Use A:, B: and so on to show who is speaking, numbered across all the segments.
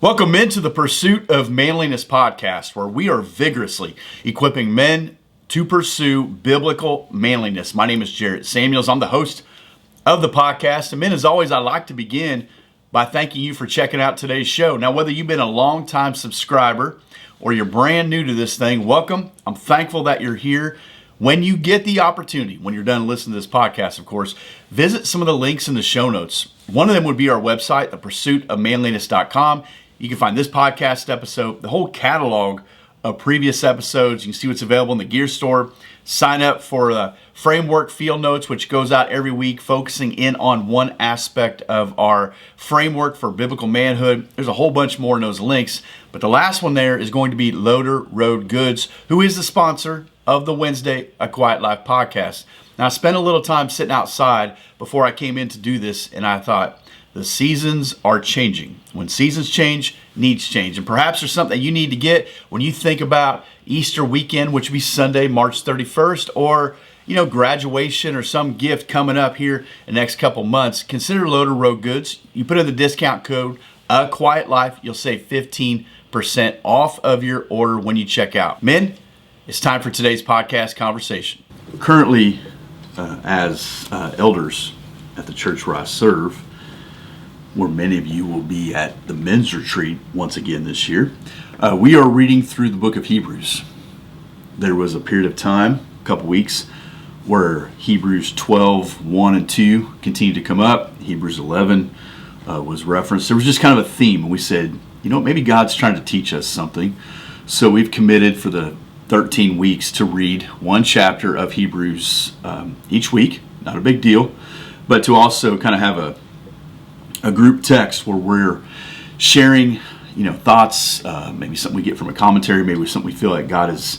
A: Welcome into the Pursuit of Manliness podcast, where we are vigorously equipping men to pursue biblical manliness. My name is Jarrett Samuels. I'm the host of the podcast. And men, as always, I'd like to begin by thanking you for checking out today's show. Now, whether you've been a long-time subscriber or you're brand new to this thing, welcome. I'm thankful that you're here. When you get the opportunity, when you're done listening to this podcast, of course, visit some of the links in the show notes. One of them would be our website, thepursuitofmanliness.com. You can find this podcast episode, the whole catalog of previous episodes. You can see what's available in the gear store. Sign up for the framework field notes, which goes out every week, focusing in on one aspect of our framework for biblical manhood. There's a whole bunch more in those links, but the last one there is going to be Loader Road Goods, who is the sponsor of the Wednesday A Quiet Life podcast. Now, I spent a little time sitting outside before I came in to do this, and I thought, the seasons are changing. When seasons change, needs change. And perhaps there's something that you need to get when you think about Easter weekend, which would be Sunday, March 31st, or graduation or some gift coming up here in the next couple months. Consider Loader Road Goods. You put in the discount code A Quiet Life, you'll save 15% off of your order when you check out. Men, it's time for today's podcast conversation. Currently, as elders at the church where I serve, where many of you will be at the men's retreat once again this year, we are reading through the book of Hebrews. There was a period of time, a couple weeks, where Hebrews 12, 1 and 2 continued to come up. Hebrews 11 was referenced. There was just kind of a theme, and we said, maybe God's trying to teach us something. So we've committed for the 13 weeks to read one chapter of Hebrews each week. Not a big deal, but to also kind of have a group text where we're sharing, thoughts, maybe something we get from a commentary, maybe something we feel like God is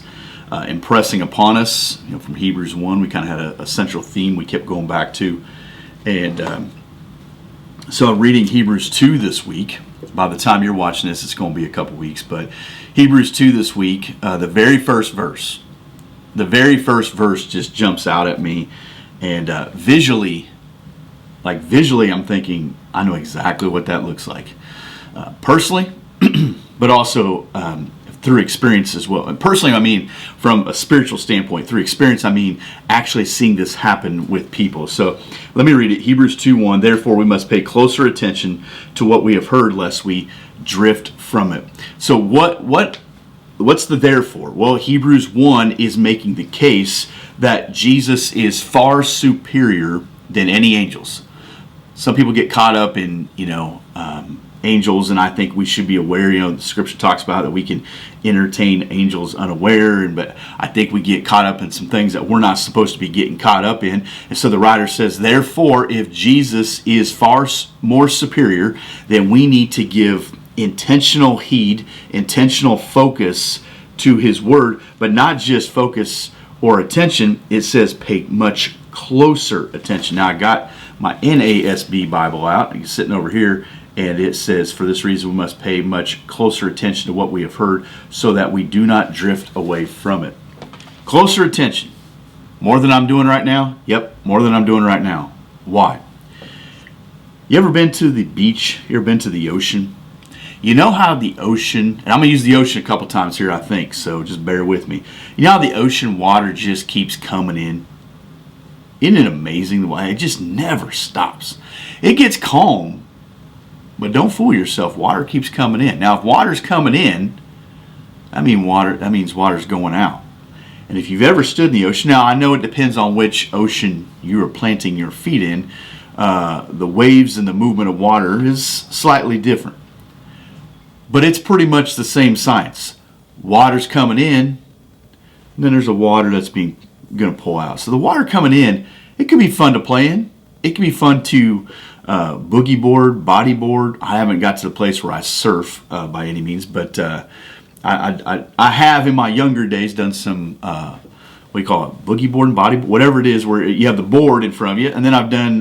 A: impressing upon us. From Hebrews 1, we kind of had a central theme we kept going back to. And so I'm reading Hebrews 2 this week. By the time you're watching this, it's going to be a couple weeks. But Hebrews 2 this week, the very first verse just jumps out at me. And visually, I'm thinking, I know exactly what that looks like. Personally, but also through experience as well. And personally, I mean, from a spiritual standpoint, through experience, I mean, actually seeing this happen with people. So let me read it. Hebrews 2:1, therefore we must pay closer attention to what we have heard, lest we drift from it. So what's the therefore? Well, Hebrews 1 is making the case that Jesus is far superior than any angels. Some people get caught up in, angels, and I think we should be aware, the scripture talks about that we can entertain angels unaware, but I think we get caught up in some things that we're not supposed to be getting caught up in. And so the writer says, therefore, if Jesus is far more superior, then we need to give intentional heed, intentional focus to his word, but not just focus or attention. It says pay much closer attention. Now, I got my NASB Bible out. It's sitting over here, and it says, for this reason we must pay much closer attention to what we have heard, so that we do not drift away from it. Closer attention. More than I'm doing right now? Yep, more than I'm doing right now. Why? You ever been to the beach? You ever been to the ocean? You know how the ocean, and I'm going to use the ocean a couple times here, I think, so just bear with me. You know how the ocean water just keeps coming in? Isn't it amazing the way it just never stops? It gets calm, but don't fool yourself. Water keeps coming in. Now, if water's coming in, that means water's going out. And if you've ever stood in the ocean, now I know it depends on which ocean you are planting your feet in. The waves and the movement of water is slightly different, but it's pretty much the same science. Water's coming in, and then there's a water that's going to pull out. So the water coming in, it can be fun to play in. It can be fun to boogie board, bodyboard. I haven't got to the place where I surf by any means, but I have in my younger days done some we call it boogie board and bodyboard, whatever it is, where you have the board in front of you, and then I've done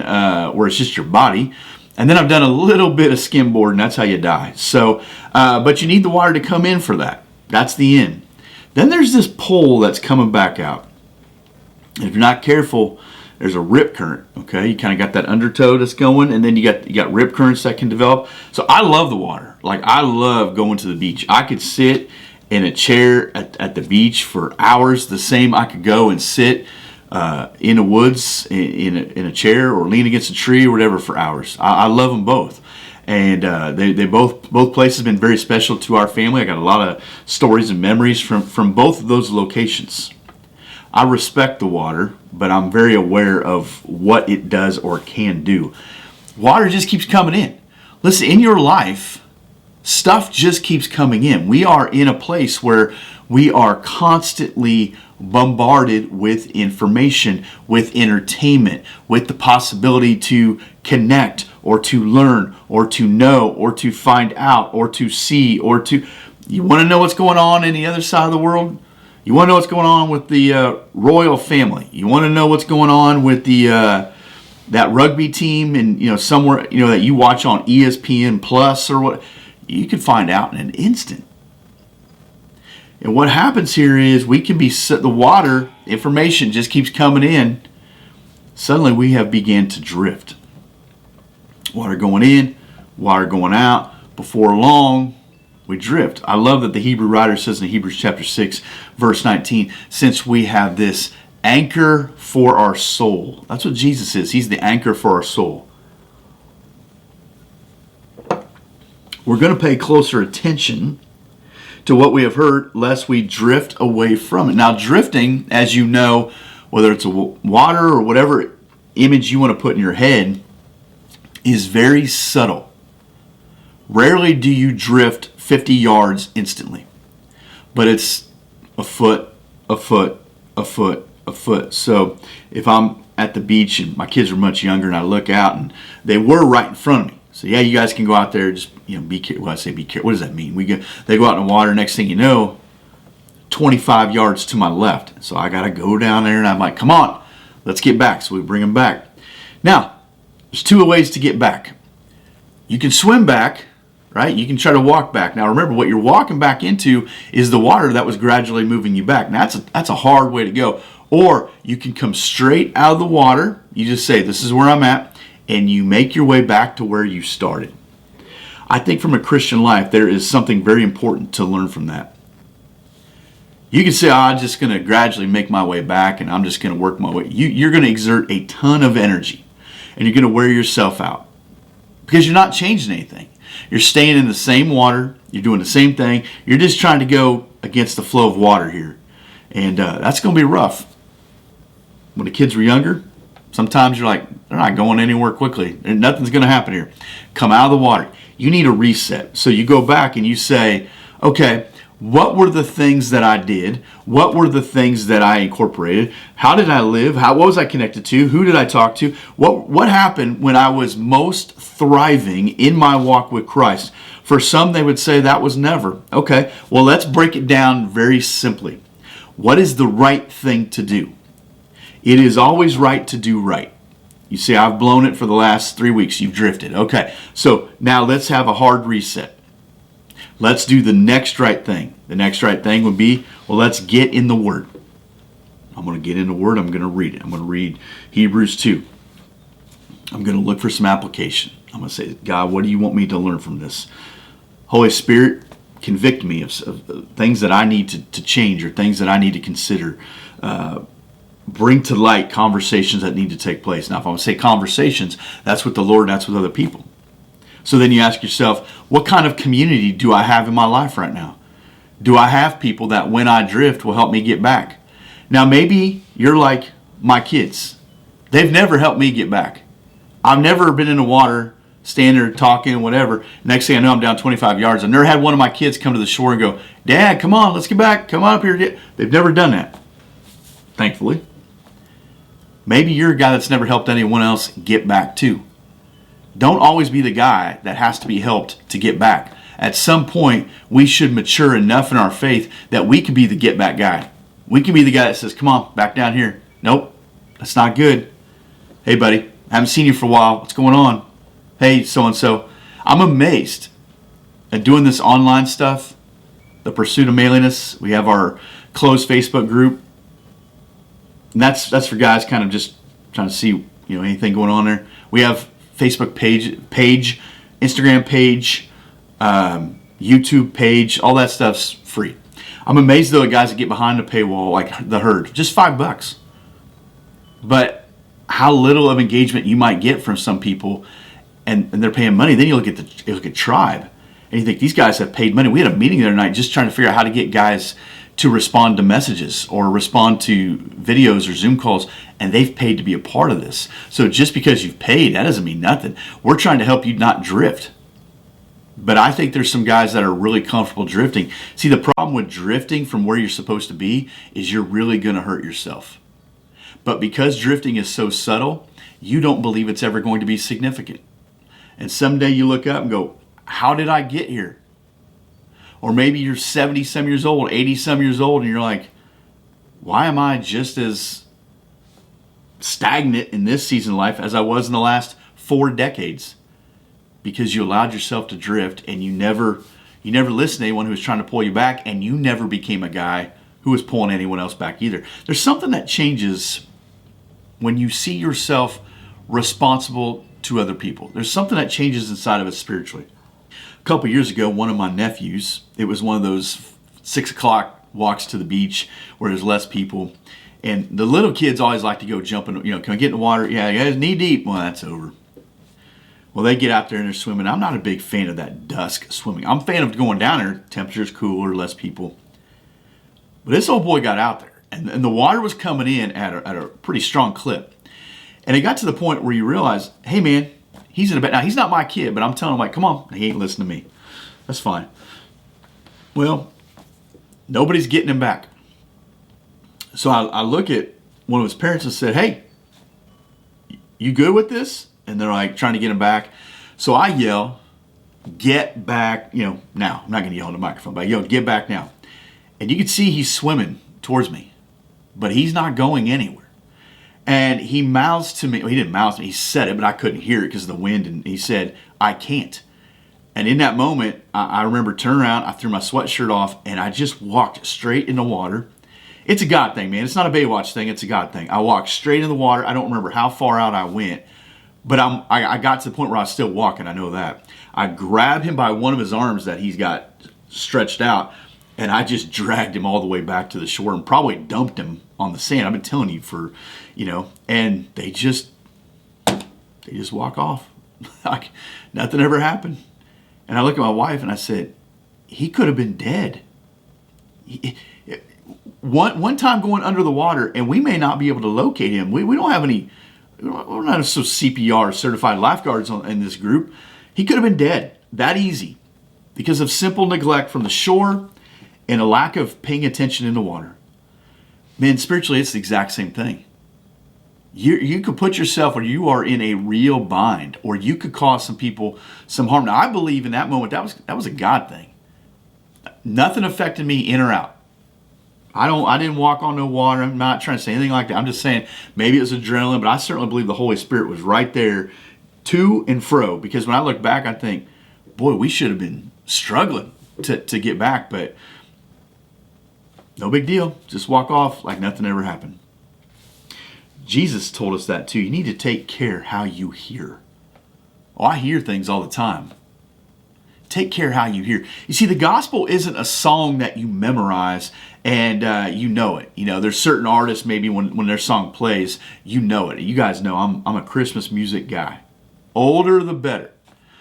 A: where it's just your body, and then I've done a little bit of skimboard, and that's how you die. So, but you need the water to come in for that. That's the end. Then there's this pole that's coming back out. If you're not careful, there's a rip current, okay? You kind of got that undertow that's going, and then you got rip currents that can develop. So I love the water. Like, I love going to the beach. I could sit in a chair at the beach for hours. The same, I could go and sit in the woods in a chair or lean against a tree or whatever for hours. I love them both. And they both places have been very special to our family. I got a lot of stories and memories from both of those locations. I respect the water, but I'm very aware of what it does or can do. Water just keeps coming in. Listen, in your life, stuff just keeps coming in. We are in a place where we are constantly bombarded with information, with entertainment, with the possibility to connect or to learn or to know or to find out or to see or to... You want to know what's going on in the other side of the world? You want to know what's going on with the royal family? You want to know what's going on with the that rugby team and somewhere that you watch on ESPN Plus or what? You can find out in an instant. And what happens here is we can be the water information just keeps coming in. Suddenly we have began to drift. Water going in, water going out. Before long, we drift. I love that the Hebrew writer says in Hebrews chapter 6, verse 19, since we have this anchor for our soul. That's what Jesus is. He's the anchor for our soul. We're going to pay closer attention to what we have heard, lest we drift away from it. Now, drifting, as you know, whether it's a water or whatever image you want to put in your head, is very subtle. Rarely do you drift 50 yards instantly, but it's a foot, a foot, a foot, a foot. So if I'm at the beach and my kids are much younger and I look out and they were right in front of me. So yeah, you guys can go out there, just be careful. Well, I say be careful. What does that mean? They go out in the water. Next thing you know, 25 yards to my left. So I got to go down there and I'm like, come on, let's get back. So we bring them back. Now, there's two ways to get back. You can swim back, right? You can try to walk back. Now remember, what you're walking back into is the water that was gradually moving you back. Now that's a hard way to go. Or you can come straight out of the water. You just say, this is where I'm at, and you make your way back to where you started. I think from a Christian life, there is something very important to learn from that. You can say, I'm just going to gradually make my way back, and I'm just going to work my way. You're going to exert a ton of energy, and you're going to wear yourself out because you're not changing anything. You're staying in the same water. You're doing the same thing. You're just trying to go against the flow of water here. And that's going to be rough. When the kids were younger, sometimes you're like, they're not going anywhere quickly. Nothing's going to happen here. Come out of the water. You need a reset. So you go back and you say, okay, what were the things that I did? What were the things that I incorporated? How did I live? What was I connected to? Who did I talk to? What happened when I was most thriving in my walk with Christ? For some, they would say that was never. Okay, well, let's break it down very simply. What is the right thing to do? It is always right to do right. You say, I've blown it for the last 3 weeks. You've drifted. Okay, so now let's have a hard reset. Let's do the next right thing. The next right thing would be, well, let's get in the Word. I'm going to get in the Word. I'm going to read it. I'm going to read Hebrews 2. I'm going to look for some application. I'm going to say, God, what do you want me to learn from this? Holy Spirit, convict me of things that I need to change or things that I need to consider. Bring to light conversations that need to take place. Now, if I'm going to say conversations, that's with the Lord, that's with other people. So then you ask yourself, what kind of community do I have in my life right now? Do I have people that when I drift will help me get back? Now, maybe you're like my kids. They've never helped me get back. I've never been in the water, standing there talking, whatever. Next thing I know, I'm down 25 yards. I've never had one of my kids come to the shore and go, Dad, come on, let's get back. Come on up here. They've never done that, thankfully. Maybe you're a guy that's never helped anyone else get back too. Don't always be the guy that has to be helped to get back. At some point, we should mature enough in our faith that we can be the get back guy. We can be the guy that says, come on, back down here. Nope, that's not good. Hey, buddy, I haven't seen you for a while. What's going on? Hey, so-and-so. I'm amazed at doing this online stuff, the pursuit of manliness. We have our closed Facebook group. And that's for guys kind of just trying to see, anything going on there. We have Facebook page, Instagram page, YouTube page, all that stuff's free. I'm amazed though at guys that get behind the paywall like the Herd, just $5. But how little of engagement you might get from some people, and they're paying money. Then you look at Tribe, and you think these guys have paid money. We had a meeting the other night just trying to figure out how to get guys to respond to messages or respond to videos or Zoom calls, and they've paid to be a part of this. So just because you've paid, that doesn't mean nothing. We're trying to help you not drift. But I think there's some guys that are really comfortable drifting. See, the problem with drifting from where you're supposed to be is you're really going to hurt yourself. But because drifting is so subtle, you don't believe it's ever going to be significant. And someday you look up and go, how did I get here? Or maybe you're 70 some years old, 80 some years old, and you're like, why am I just as stagnant in this season of life as I was in the last 4 decades? Because you allowed yourself to drift, and you never listened to anyone who was trying to pull you back, and you never became a guy who was pulling anyone else back either. There's something that changes when you see yourself responsible to other people. There's something that changes inside of us spiritually. A couple years ago, one of my nephews, it was one of those 6 o'clock walks to the beach where there's less people, and the little kids always like to go jumping, can I get in the water? Yeah, guys, knee deep. Well, that's over. Well, they get out there and they're swimming. I'm not a big fan of that dusk swimming. I'm a fan of going down there. Temperature's cooler, less people. But this old boy got out there, and the water was coming in at a pretty strong clip. And it got to the point where you realize, hey, man, he's in a bed. Now, he's not my kid, but I'm telling him, like, come on. He ain't listening to me. That's fine. Well, nobody's getting him back. So I look at one of his parents and said, hey, you good with this? And they're like trying to get him back. So I yell, get back, now. I'm not going to yell on the microphone, but I yell, get back now. And you can see he's swimming towards me, but he's not going anywhere. And he mouths to me. Well, he didn't mouth to me. He said it, but I couldn't hear it because of the wind. And he said, I can't. And in that moment, I remember turning around, I threw my sweatshirt off, and I just walked straight in the water. It's a God thing, man. It's not a Baywatch thing. It's a God thing. I walked straight in the water. I don't remember how far out I went. But I got to the point where I was still walking. I know that. I grabbed him by one of his arms that he's got stretched out, and I just dragged him all the way back to the shore and probably dumped him on the sand. I've been telling you for, and they just walk off. Like nothing ever happened. And I look at my wife and I said, he could have been dead. One time going under the water, and we may not be able to locate him. We don't have any. We're not so CPR certified lifeguards in this group. He could have been dead that easy because of simple neglect from the shore and a lack of paying attention in the water. Man, spiritually, it's the exact same thing. You could put yourself where you are in a real bind, or you could cause some people some harm. Now, I believe in that moment that was a God thing. Nothing affected me in or out. I didn't walk on no water. I'm not trying to say anything like that. I'm just saying maybe it was adrenaline, but I certainly believe the Holy Spirit was right there to and fro. Because when I look back, I think, boy, we should have been struggling to get back. But no big deal. Just walk off like nothing ever happened. Jesus told us that too. You need to take care how you hear. Oh, I hear things all the time. Take care how you hear. You see, the gospel isn't a song that you memorize and you know it. There's certain artists, maybe when their song plays, you know it. You guys know I'm a Christmas music guy. Older the better.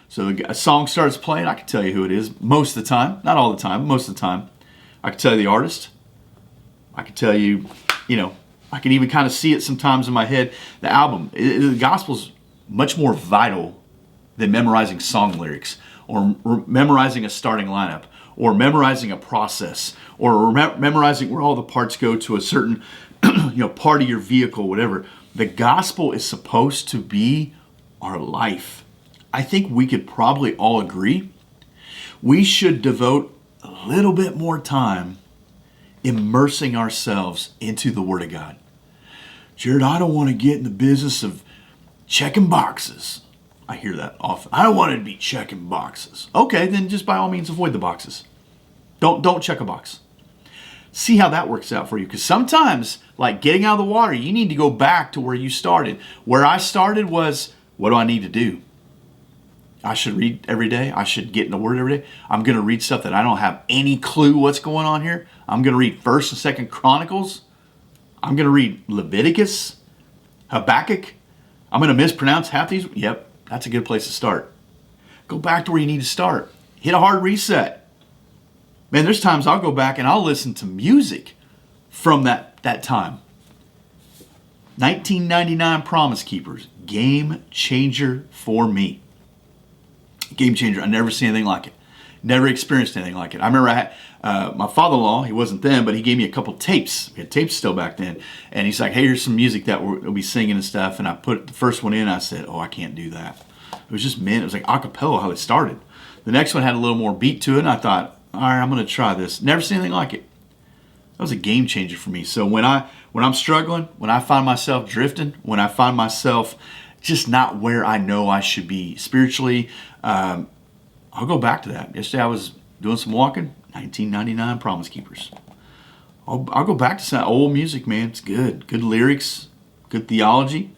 A: So a song starts playing, I can tell you who it is most of the time. Not all the time, most of the time. I can tell you the artist. I can tell you, I can even kind of see it sometimes in my head. The album, the gospel's much more vital than memorizing song lyrics, or memorizing a starting lineup, or memorizing a process, or memorizing where all the parts go to a certain part of your vehicle, whatever. The gospel is supposed to be our life. I think we could probably all agree we should devote a little bit more time immersing ourselves into the Word of God. Jared, I don't want to get in the business of checking boxes. I hear that often. I don't want to be checking boxes. Okay, then just by all means avoid the boxes. Don't check a box. See how that works out for you. Because sometimes, like getting out of the water, you need to go back to where you started. Where I started was, what do I need to do? I should read every day. I should get in the Word every day. I'm going to read stuff that I don't have any clue what's going on here. I'm going to read 1st and 2nd Chronicles. I'm going to read Leviticus, Habakkuk. I'm going to mispronounce half these. Yep, that's a good place to start. Go back to where you need to start. Hit a hard reset. Man, there's times I'll go back and I'll listen to music from that time. 1999 Promise Keepers. Game changer for me. Game changer. I never seen anything like it. Never experienced anything like it. I remember I had my father-in-law, he wasn't then, but he gave me a couple tapes. We had tapes still back then. And he's like, hey, here's some music that we'll be singing and stuff. And I put the first one in. I said, oh, I can't do that. It was just men. It was like a cappella how it started. The next one had a little more beat to it. And I thought, all right, I'm going to try this. Never seen anything like it. That was a game changer for me. So when I'm struggling, when I find myself drifting, when I find myself just not where I know I should be spiritually, I'll go back to that. Yesterday I was doing some walking, 1999 Promise Keepers. I'll go back to some old music, man. It's good. Good lyrics, good theology.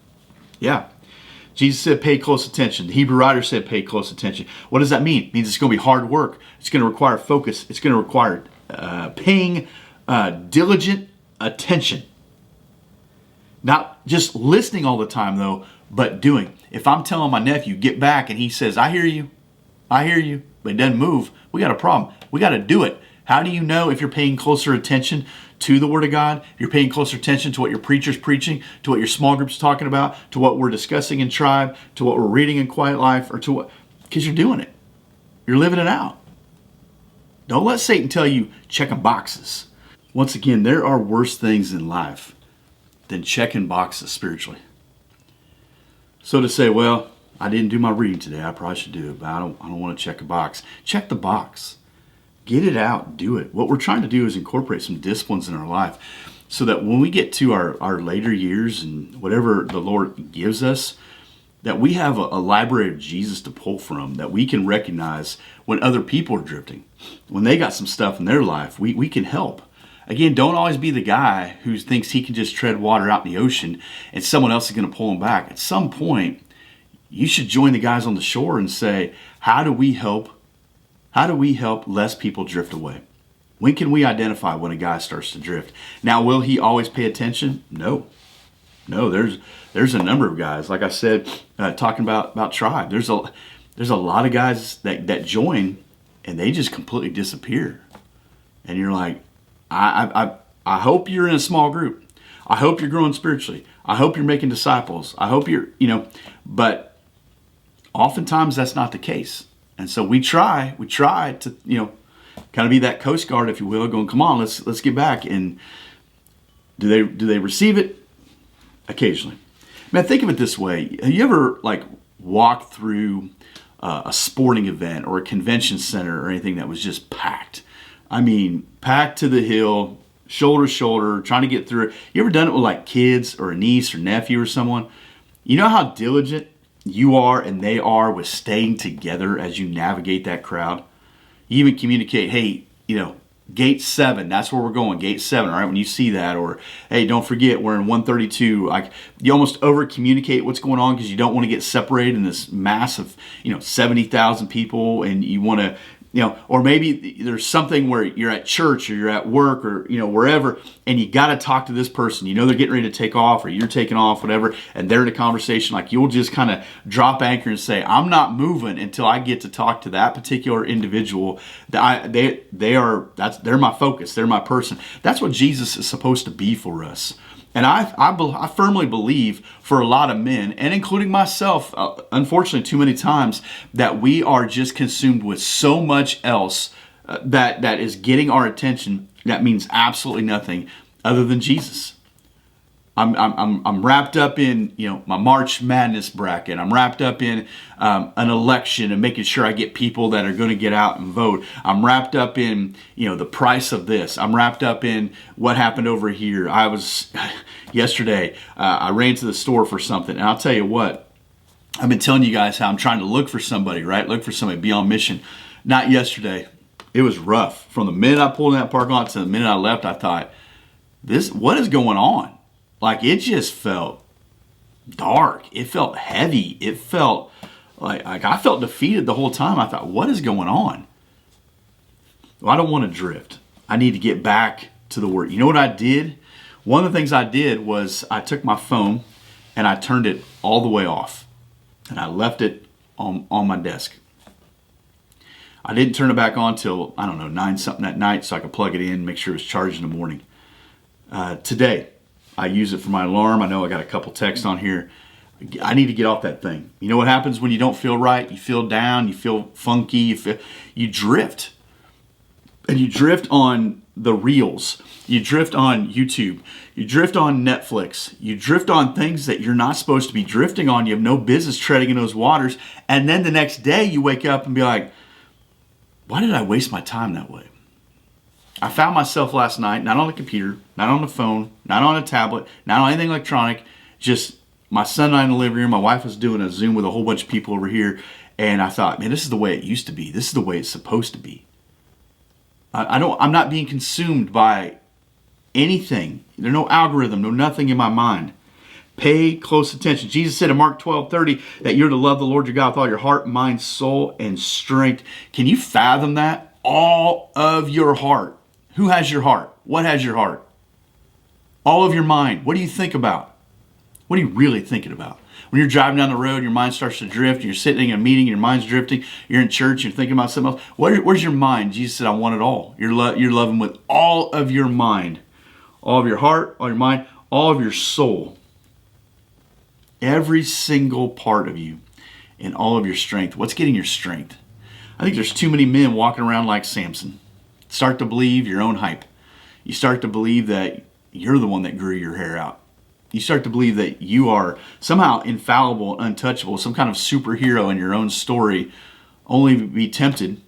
A: Yeah. Jesus said pay close attention. The Hebrew writer said pay close attention. What does that mean? It means it's going to be hard work. It's going to require focus. It's going to require paying diligent attention. Not just listening all the time, though, but doing. If I'm telling my nephew, get back, and he says, I hear you, but he doesn't move, we got a problem. We got to do it. How do you know if you're paying closer attention to the Word of God, if you're paying closer attention to what your preacher's preaching, to what your small group's talking about, to what we're discussing in Tribe, to what we're reading in Quiet Life, or to what? Because you're doing it. You're living it out. Don't let Satan tell you checking boxes. Once again, there are worse things in life than checking boxes spiritually. So to say, well, I didn't do my reading today, I probably should do it, but I don't want to check a box. Check the box. Get it out. Do it. What we're trying to do is incorporate some disciplines in our life so that when we get to our later years and whatever the Lord gives us, that we have a library of Jesus to pull from, that we can recognize when other people are drifting. When they got some stuff in their life, we can help. Again, don't always be the guy who thinks he can just tread water out in the ocean and someone else is going to pull him back. At some point, you should join the guys on the shore and say, how do we help less people drift away? When can we identify when a guy starts to drift? Now, will he always pay attention? No, there's a number of guys. Like I said, talking about Tribe, there's a lot of guys that join and they just completely disappear. And you're like, I hope you're in a small group. I hope you're growing spiritually. I hope you're making disciples. I hope you're, but oftentimes that's not the case. And so we try to, kind of be that Coast Guard, if you will, going, come on, let's get back. And do they receive it? Occasionally. Man, think of it this way. Have you ever walked through a sporting event or a convention center or anything that was just packed? I mean, packed to the hill, shoulder to shoulder, trying to get through it. You ever done it with kids or a niece or nephew or someone? You know how diligent you are and they are with staying together as you navigate that crowd? You even communicate, hey, gate 7, that's where we're going, gate 7, all right, when you see that. Or, hey, don't forget, we're in 132. You almost over-communicate what's going on because you don't want to get separated in this mass of, 70,000 people, and you want to, or maybe there's something where you're at church or you're at work or, wherever, and you got to talk to this person. They're getting ready to take off or you're taking off, whatever, and they're in a conversation. You'll just kind of drop anchor and say, I'm not moving until I get to talk to that particular individual. They're my focus. They're my person. That's what Jesus is supposed to be for us. And I firmly believe for a lot of men, and including myself, unfortunately too many times, that we are just consumed with so much else that is getting our attention that means absolutely nothing other than Jesus. I'm wrapped up in my March Madness bracket. I'm wrapped up in an election and making sure I get people that are going to get out and vote. I'm wrapped up in the price of this. I'm wrapped up in what happened over here. I was yesterday. I ran to the store for something, and I'll tell you what. I've been telling you guys how I'm trying to look for somebody, right? Look for somebody, be on mission. Not yesterday. It was rough. From the minute I pulled in that parking lot to the minute I left, I thought, what is going on? It just felt dark. It felt heavy. It felt Like I felt defeated the whole time. I thought, what is going on? Well, I don't want to drift. I need to get back to the Word. You know what I did? One of the things I did was I took my phone and I turned it all the way off. And I left it on my desk. I didn't turn it back on till, I don't know, 9 something at night so I could plug it in, make sure it was charged in the morning. Today, I use it for my alarm. I know I got a couple texts on here. I need to get off that thing. You know what happens when you don't feel right? You feel down, you feel funky, you drift. And you drift on the reels. You drift on YouTube. You drift on Netflix. You drift on things that you're not supposed to be drifting on. You have no business treading in those waters. And then the next day you wake up and be like, why did I waste my time that way? I found myself last night, not on the computer, not on the phone, not on a tablet, not on anything electronic, just my son and I in the living room. My wife was doing a Zoom with a whole bunch of people over here. And I thought, man, this is the way it used to be. This is the way it's supposed to be. I'm not being consumed by anything. There's no algorithm, no nothing in my mind. Pay close attention. Jesus said in Mark 12:30 that you're to love the Lord your God with all your heart, mind, soul, and strength. Can you fathom that? All of your heart. Who has your heart? What has your heart? All of your mind. What do you think about? What are you really thinking about? When you're driving down the road, your mind starts to drift, and you're sitting in a meeting, your mind's drifting, you're in church, you're thinking about something else. Where's your mind? Jesus said, I want it all. You're loving with all of your mind, all of your heart, all your mind, all of your soul. Every single part of you and all of your strength. What's getting your strength? I think there's too many men walking around like Samson. Start to believe your own hype. You start to believe that you're the one that grew your hair out. You start to believe that you are somehow infallible, untouchable, some kind of superhero in your own story, only to be tempted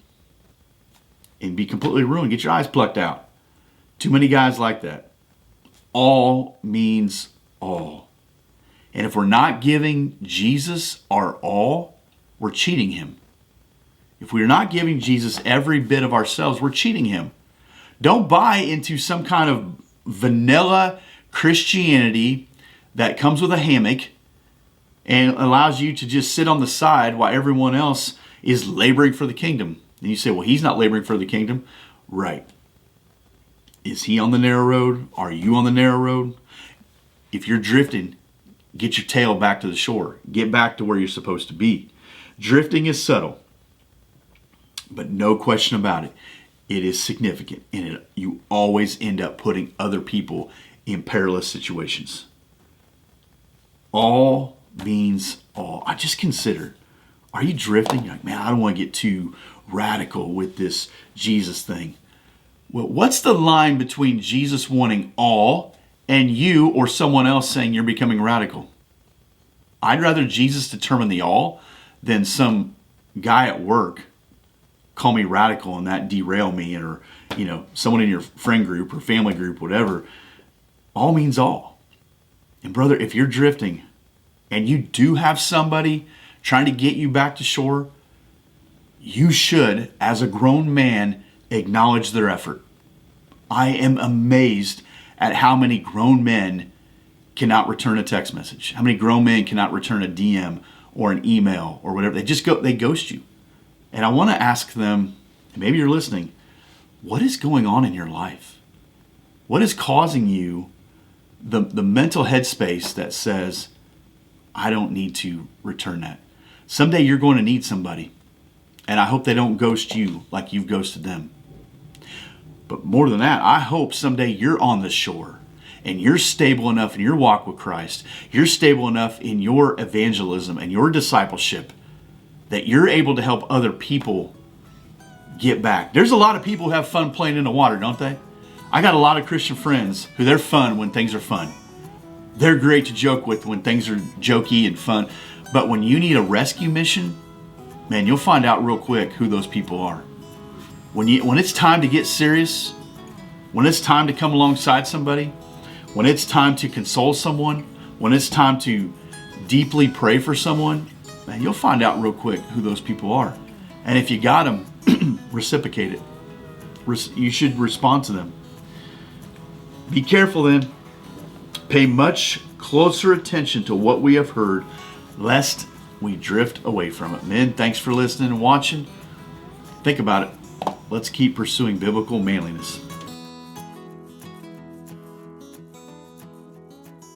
A: and be completely ruined. Get your eyes plucked out. Too many guys like that. All means all. And if we're not giving Jesus our all, we're cheating him. If we're not giving Jesus every bit of ourselves, we're cheating him. Don't buy into some kind of vanilla Christianity that comes with a hammock and allows you to just sit on the side while everyone else is laboring for the kingdom. And you say, well, he's not laboring for the kingdom. Right. Is he on the narrow road? Are you on the narrow road? If you're drifting, get your tail back to the shore. Get back to where you're supposed to be. Drifting is subtle, but no question about it. It is significant, and you always end up putting other people in perilous situations. All means all. I just consider, are you drifting? You're like, man, I don't want to get too radical with this Jesus thing. Well, what's the line between Jesus wanting all and you or someone else saying you're becoming radical? I'd rather Jesus determine the all than some guy at work call me radical and that derail me, or someone in your friend group or family group, whatever. All means all. And brother, if you're drifting and you do have somebody trying to get you back to shore, you should, as a grown man, acknowledge their effort. I am amazed at how many grown men cannot return a text message. How many grown men cannot return a DM or an email or whatever. They ghost you. And I want to ask them, and maybe you're listening, what is going on in your life? What is causing you the mental headspace that says, I don't need to return that? Someday you're going to need somebody. And I hope they don't ghost you like you've ghosted them. But more than that, I hope someday you're on the shore and you're stable enough in your walk with Christ. You're stable enough in your evangelism and your discipleship that you're able to help other people get back. There's a lot of people who have fun playing in the water, don't they? I got a lot of Christian friends who they're fun when things are fun. They're great to joke with when things are jokey and fun. But when you need a rescue mission, man, you'll find out real quick who those people are. When it's time to get serious, when it's time to come alongside somebody, when it's time to console someone, when it's time to deeply pray for someone, man, you'll find out real quick who those people are. And if you got them, reciprocate it. You should respond to them. Be careful then. Pay much closer attention to what we have heard, lest we drift away from it. Men, thanks for listening and watching. Think about it. Let's keep pursuing biblical manliness.